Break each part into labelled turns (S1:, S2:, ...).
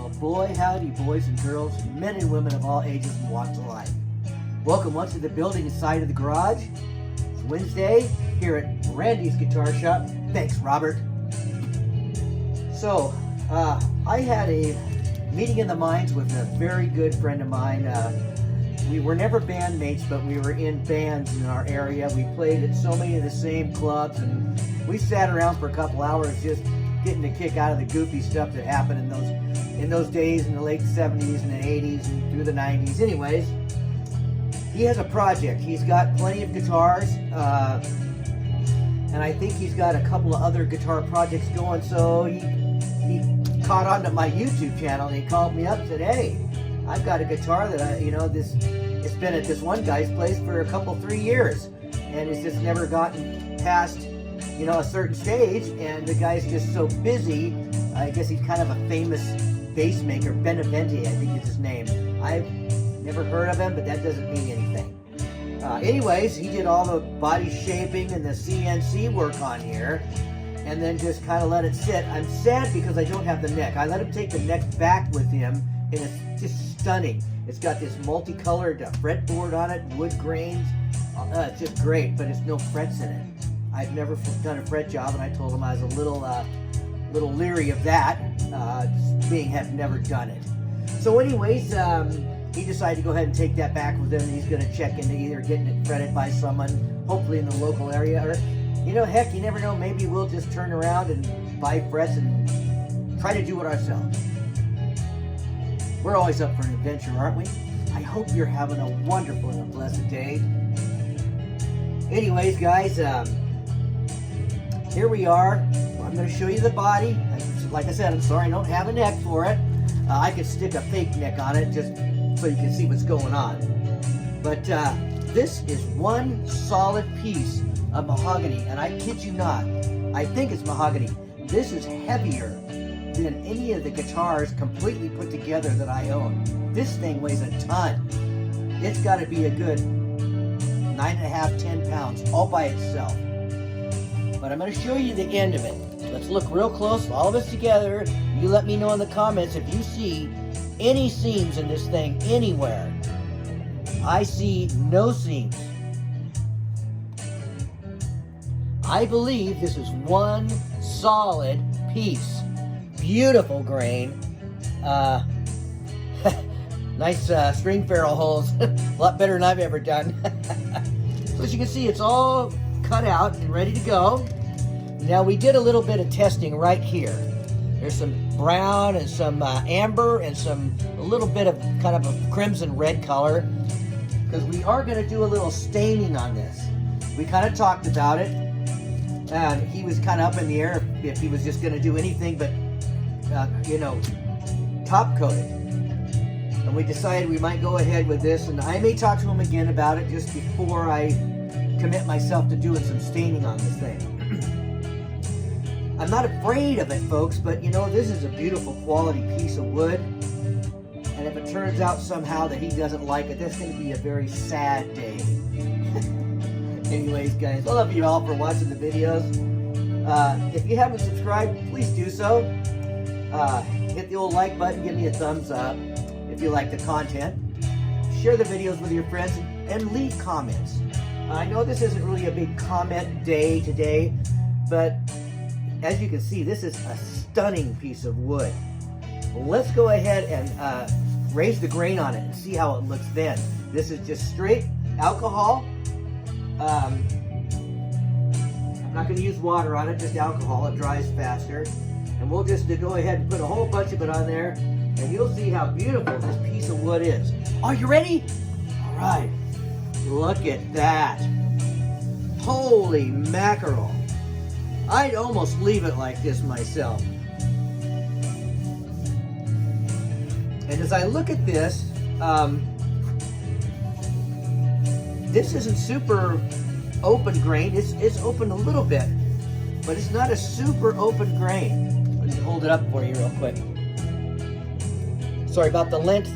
S1: Well, boy howdy, boys and girls, men and women of all ages and walks of life. Welcome once to the building inside of the garage. It's Wednesday here at Randy's Guitar Shop. Thanks, Robert. So, I had a meeting in the minds with a very good friend of mine. We were never bandmates, but we were in bands in our area. We played at so many of the same clubs, and we sat around for a couple hours just getting a kick out of the goofy stuff that happened in those days in the late 70s and the 80s and through the 90s. Anyways, he has a project. He's got plenty of guitars, and I think he's got a couple of other guitar projects going. So he caught on to my YouTube channel and he called me up and said, "Hey, I've got a guitar that it's been at this one guy's place for 3 years, and it's just never gotten past a certain stage, and the guy's just so busy." I guess he's kind of a famous bass maker. Beneventi, I think is his name. I've never heard of him, but that doesn't mean anything. Anyways, he did all the body shaping and the CNC work on here, and then just kind of let it sit. I'm sad because I don't have the neck. I let him take the neck back with him, and it's just stunning. It's got this multicolored fretboard on it, wood grains. It's just great, but it's no frets in it. I've never done a fret job, and I told him I was a little leery of that, being have never done it. So anyways, he decided to go ahead and take that back with him, and he's going to check into either getting it fretted by someone, hopefully in the local area, or, heck, you never know, maybe we'll just turn around and buy frets and try to do it ourselves. We're always up for an adventure, aren't we? I hope you're having a wonderful and a blessed day. Anyways, guys, here we are. I'm going to show you the body. Like I said, I'm sorry I don't have a neck for it. I could stick a fake neck on it just so you can see what's going on. But this is one solid piece of mahogany, and I kid you not, I think it's mahogany. This is heavier than any of the guitars completely put together that I own. This thing weighs a ton. It's got to be a good 9.5, 10 pounds all by itself. But I'm going to show you the end of it. Let's look real close, all of us together. You let me know in the comments if you see any seams in this thing anywhere. I see no seams. I believe this is one solid piece. Beautiful grain. Nice string ferrule holes. A lot better than I've ever done. So as you can see, it's all cut out and ready to go. Now we did a little bit of testing right here. There's some brown and some amber and a little bit of kind of a crimson red color, because we are going to do a little staining on this. We kind of talked about it, and he was kind of up in the air if he was just going to do anything but top coat it. And we decided we might go ahead with this, and I may talk to him again about it just before I commit myself to doing some staining on this thing. I'm not afraid of it, folks, but this is a beautiful quality piece of wood, and if it turns out somehow that he doesn't like it, that's going to be a very sad day. Anyways, guys, I love you all for watching the videos. If you haven't subscribed, please do so. Hit the old like button, give me a thumbs up if you like the content. Share the videos with your friends, and leave comments. I know this isn't really a big comment day today, but as you can see, this is a stunning piece of wood. Let's go ahead and raise the grain on it and see how it looks then. This is just straight alcohol. I'm not going to use water on it, just alcohol. It dries faster. And we'll just go ahead and put a whole bunch of it on there, and you'll see how beautiful this piece of wood is. Are you ready? All right. Look at that. Holy mackerel. I'd almost leave it like this myself. And as I look at this, this isn't super open grain. It's open a little bit, but it's not a super open grain. Let me hold it up for you real quick. Sorry about the lint.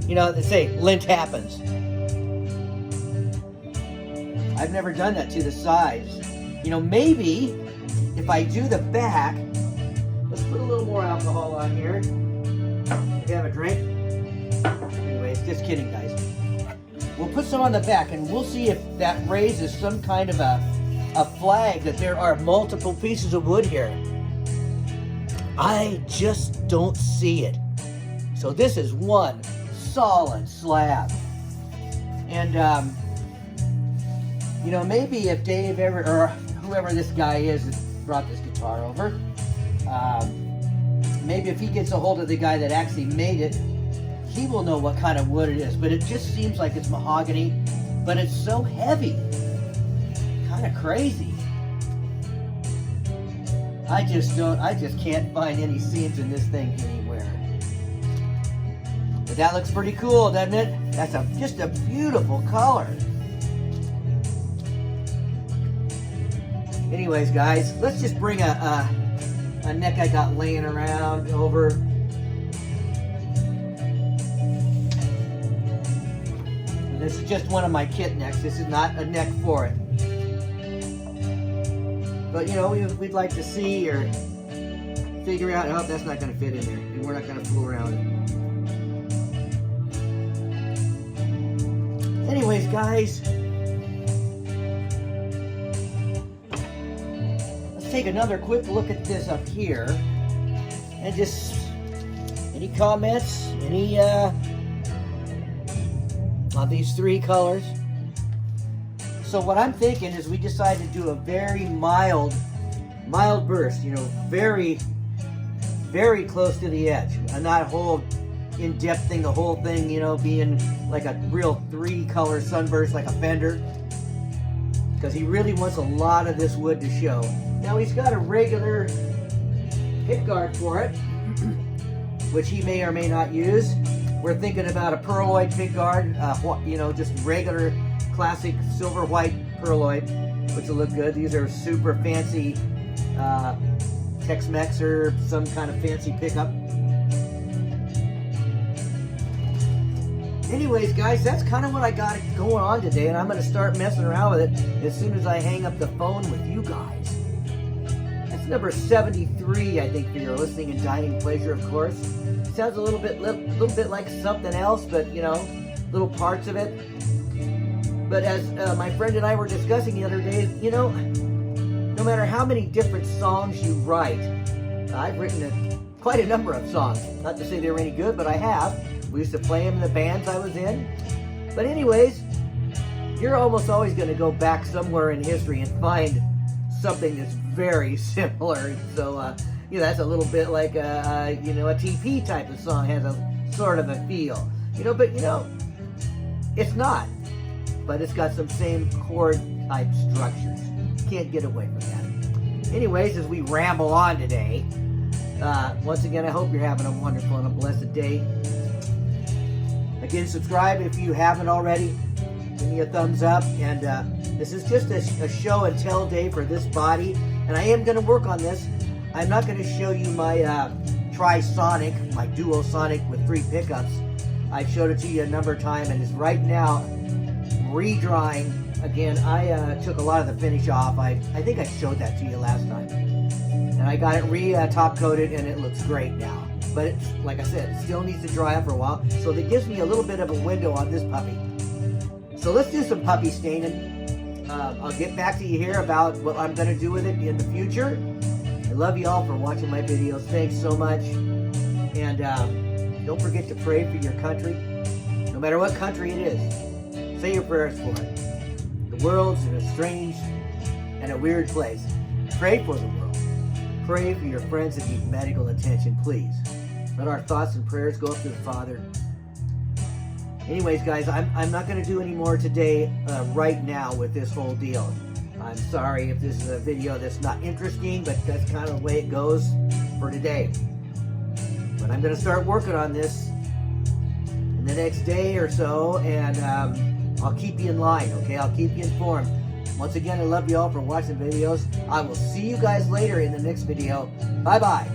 S1: They say lint happens. I've never done that to the sides. Maybe if I do the back, let's put a little more alcohol on here. You have a drink? Anyways, just kidding, guys. We'll put some on the back, and we'll see if that raises some kind of a flag that there are multiple pieces of wood here. I just don't see it. So this is one solid slab. And, you know, maybe if Dave ever, or whoever this guy is that brought this guitar over, maybe if he gets a hold of the guy that actually made it, he will know what kind of wood it is. But it just seems like it's mahogany, but it's so heavy. Kind of crazy. I just can't find any seams in this thing anywhere. But that looks pretty cool, doesn't it? That's just a beautiful color. Anyways, guys, let's just bring a neck I got laying around over. And this is just one of my kit necks. This is not a neck for it. But, you know, we'd like to see or figure out, oh, that's not going to fit in there. And we're not going to fool around it. Anyways, guys, let's take another quick look at this up here. And just, any comments? Any, on these three colors? So what I'm thinking is we decide to do a very mild burst, you know, very, very close to the edge. And not a whole in-depth thing, the whole thing, you know, being like a real three-color sunburst like a Fender. Because he really wants a lot of this wood to show. Now he's got a regular pickguard for it, which he may or may not use. We're thinking about a pearloid pickguard, you know, just regular classic silver white pearloid, which will look good. These are super fancy Tex-Mex or some kind of fancy pickup. Anyways, guys, that's kind of what I got going on today, and I'm going to start messing around with it as soon as I hang up the phone with you guys. That's number 73, I think, for your listening and dining pleasure, of course. Sounds a little bit like something else, but, you know, little parts of it. But as my friend and I were discussing the other day, you know, no matter how many different songs you write, I've written quite a number of songs. Not to say they were any good, but I have. We used to play them in the bands I was in. But anyways, you're almost always going to go back somewhere in history and find something that's very similar. So, you know, that's a little bit like you know, a TP type of song has a sort of a feel. You know, but, you know, it's not. But it's got some same chord type structures. Can't get away from that. Anyways, as we ramble on today, once again, I hope you're having a wonderful and a blessed day. Again, subscribe if you haven't already. Give me a thumbs up. And this is just a show and tell day for this body. And I am going to work on this. I'm not going to show you my Tri-Sonic, my Duo Sonic with 3 pickups. I've showed it to you a number of times, and it's right now re-drying. Again, I took a lot of the finish off. I think I showed that to you last time. And I got it top coated, and it looks great now. But it's, like I said, it still needs to dry up for a while. So that gives me a little bit of a window on this puppy. So let's do some puppy staining. I'll get back to you here about what I'm going to do with it in the future. I love you all for watching my videos. Thanks so much. And don't forget to pray for your country. No matter what country it is. Say your prayers for it. The world's in a strange and a weird place. Pray for the world. Pray for your friends that need medical attention, please. Let our thoughts and prayers go up to the Father. Anyways, guys, I'm not going to do any more today right now with this whole deal. I'm sorry if this is a video that's not interesting, but that's kind of the way it goes for today. But I'm going to start working on this in the next day or so, and I'll keep you in line, okay? I'll keep you informed. Once again, I love you all for watching videos. I will see you guys later in the next video. Bye-bye.